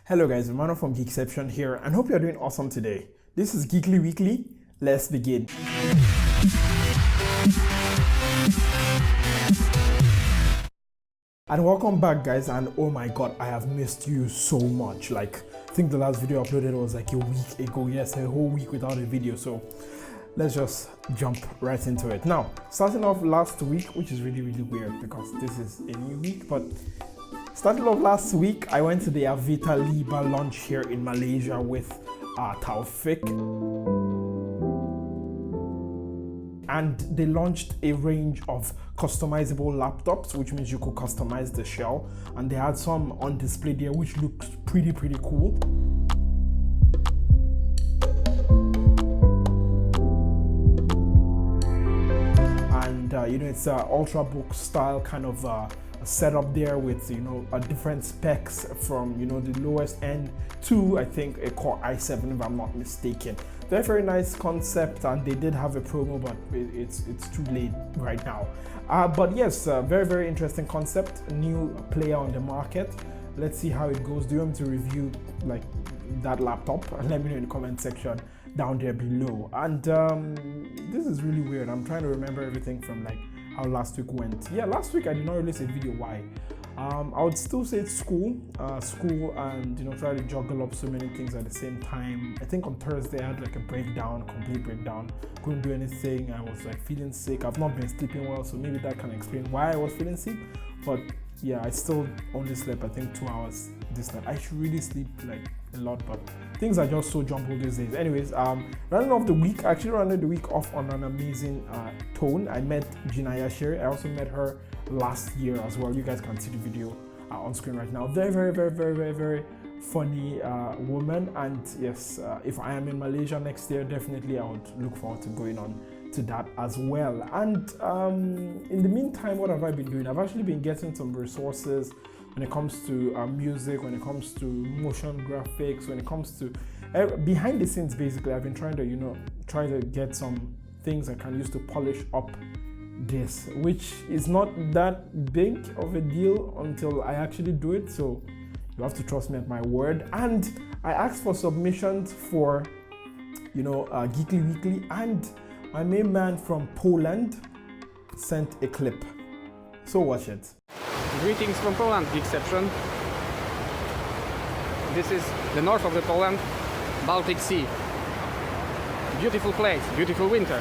Hello guys, Romano from Geekception here and hope you're doing awesome today. This is Geekly Weekly. Let's begin. And welcome back guys, and oh my god, I have missed you so much. I think the last video I uploaded was like a week ago. Yes, a whole week without a video, so let's just jump right into it. Now, starting off last week, which is really weird because this is a new week, but starting off last week, I went to the AVITA Liber launch here in Malaysia with Taufik. And they launched a range of customizable laptops, which means you could customize the shell. And they had some on display there, which looks pretty cool. And it's an ultrabook style kind of setup there with different specs from the lowest end to I think a Core i7 if I'm not mistaken. Very nice concept, and they did have a promo, but it's too late right now. But yes, very interesting concept, new player on the market. Let's see how it goes. Do you want me to review like that laptop? Let me know in the comment section down there below. And this is really weird. I'm trying to remember everything from like how last week went. Yeah, last week I did not release a video. Why? I would still say it's school, and try to juggle up so many things at the same time. I think on Thursday I had like a complete breakdown. Couldn't do anything. I was like feeling sick. I've not been sleeping well, so maybe that can explain why I was feeling sick. But yeah, I still only slept I think 2 hours this night. I should really sleep like a lot, but things are just so jumbled these days. Anyways, running off the week, actually running the week off on an amazing tone. I met Gina Yashere. I also met her last year as well. You guys can see the video on screen right now. Very funny woman. And yes, if I am in Malaysia next year, definitely I would look forward to going on to that as well. And in the meantime, what have I been doing? I've actually been getting some resources when it comes to music, when it comes to motion graphics, when it comes to behind the scenes. Basically, I've been trying to get some things I can use to polish up this, which is not that big of a deal until I actually do it, so you have to trust me at my word. And I asked for submissions for Geekly Weekly, and my main man from Poland sent a clip, so watch it. Greetings from Poland, Geekception. This is the north of the Poland, Baltic Sea. Beautiful place, beautiful winter.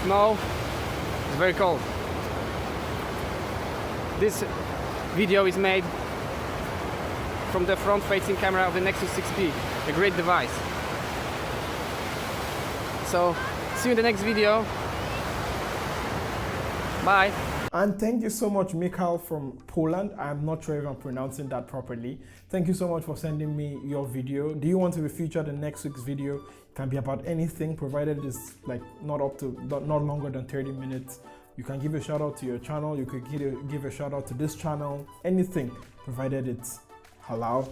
Snow, it's very cold. This video is made from the front-facing camera of the Nexus 6P, a great device. So, see you in the next video. Bye. And thank you so much, Michal from Poland. I'm not sure if I'm pronouncing that properly. Thank you so much for sending me your video. Do you want to be featured in next week's video? It can be about anything, provided it's like not longer than 30 minutes. You can give a shout out to your channel. You could give a shout out to this channel. Anything, provided it's halal,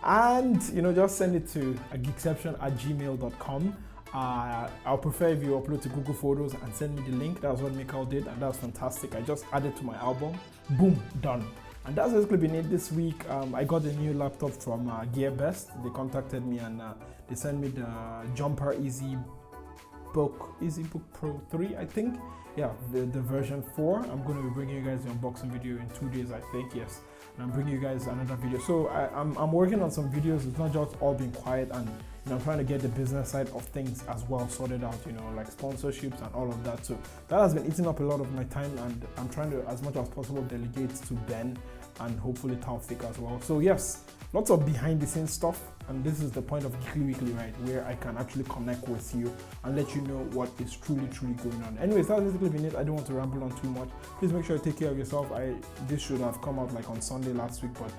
and just send it to geekception@gmail.com. I'll prefer if you upload to Google Photos and send me the link. That's what Michal did, and that's fantastic. I just added to my album. Boom, done. And that's basically been it this week. I got a new laptop from GearBest. They contacted me and they sent me the Jumper EasyBook Pro 3, I think. Yeah, the version 4. I'm going to be bringing you guys the unboxing video in 2 days, I think. Yes, and I'm bringing you guys another video. So I'm working on some videos. It's not just all being quiet, and I'm trying to get the business side of things as well sorted out, like sponsorships and all of that. So that has been eating up a lot of my time, and I'm trying to, as much as possible, delegate to Ben and hopefully Taufik as well. So yes, lots of behind the scenes stuff, and this is the point of Geekly Weekly, right, where I can actually connect with you and let you know what is truly going on. Anyways, that's basically been it. I don't want to ramble on too much. Please make sure you take care of yourself. This should have come out like on Sunday last week, but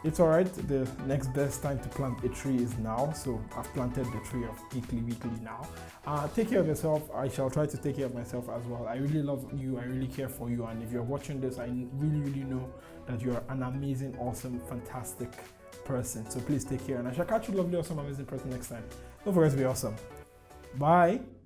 it's all right. The next best time to plant a tree is now, so I've planted the tree of Geekly Weekly now. Take care of yourself. I shall try to take care of myself as well. I really love you. I really care for you, and if you're watching this, I really know that you're an amazing, awesome, fantastic person. So please take care, and I shall catch you, lovely, awesome, amazing person next time. Don't forget to be awesome. Bye.